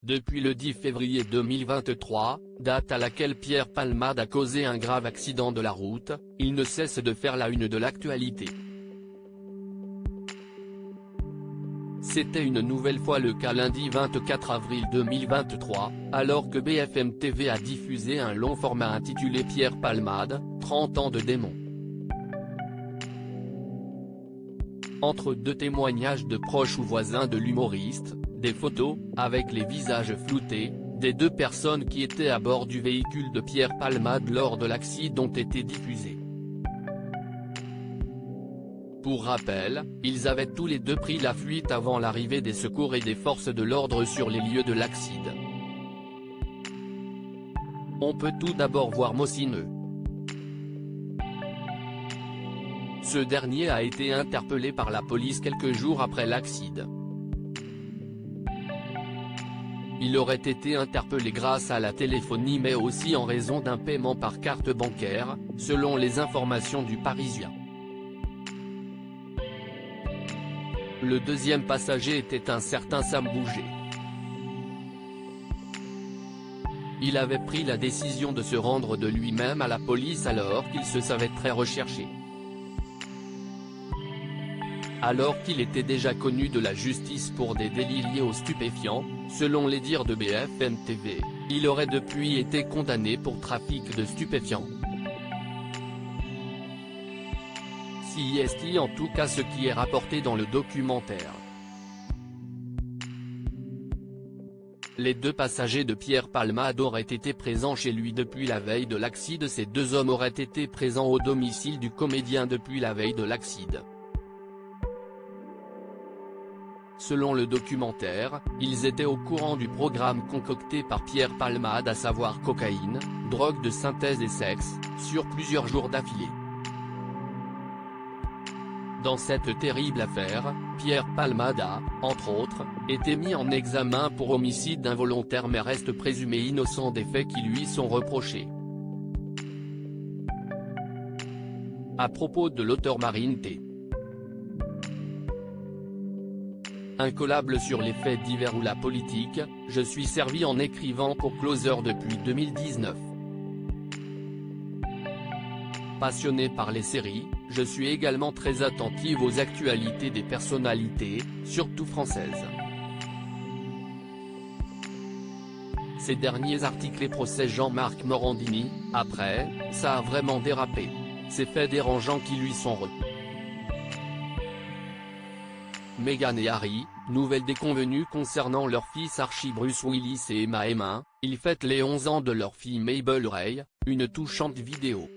Depuis le 10 février 2023, date à laquelle Pierre Palmade a causé un grave accident de la route, il ne cesse de faire la une de l'actualité. C'était une nouvelle fois le cas lundi 24 avril 2023, alors que BFM TV a diffusé un long format intitulé Pierre Palmade, 30 ans de démon. Entre deux témoignages de proches ou voisins de l'humoriste, des photos, avec les visages floutés, des deux personnes qui étaient à bord du véhicule de Pierre Palmade lors de l'accident ont été diffusés. Pour rappel, ils avaient tous les deux pris la fuite avant l'arrivée des secours et des forces de l'ordre sur les lieux de l'accident. On peut tout d'abord voir Mosineux. Ce dernier a été interpellé par la police quelques jours après l'accident. Il aurait été interpellé grâce à la téléphonie mais aussi en raison d'un paiement par carte bancaire, selon les informations du Parisien. Le deuxième passager était un certain Sam Bouget. Il avait pris la décision de se rendre de lui-même à la police alors qu'il se savait très recherché. Alors qu'il était déjà connu de la justice pour des délits liés aux stupéfiants, selon les dires de BFM TV, il aurait depuis été condamné pour trafic de stupéfiants. C'est en tout cas ce qui est rapporté dans le documentaire. Les deux passagers de Pierre Palmade auraient été présents chez lui depuis la veille de l'accident. Ces deux hommes auraient été présents au domicile du comédien depuis la veille de l'accident. Selon le documentaire, ils étaient au courant du programme concocté par Pierre Palmade, à savoir cocaïne, drogue de synthèse et sexe, sur plusieurs jours d'affilée. Dans cette terrible affaire, Pierre Palmade a, entre autres, été mis en examen pour homicide involontaire mais reste présumé innocent des faits qui lui sont reprochés. À propos de l'auteur Marine T. Incollable sur les faits divers ou la politique, je suis servi en écrivant pour Closer depuis 2019. Passionné par les séries, je suis également très attentive aux actualités des personnalités, surtout françaises. Ces derniers articles et procès Jean-Marc Morandini, après, ça a vraiment dérapé. Ces faits dérangeants qui lui sont Meghan et Harry, nouvelle déconvenue concernant leur fils Archie Bruce Willis et Emma. Ils fêtent les 11 ans de leur fille Mabel Ray, une touchante vidéo.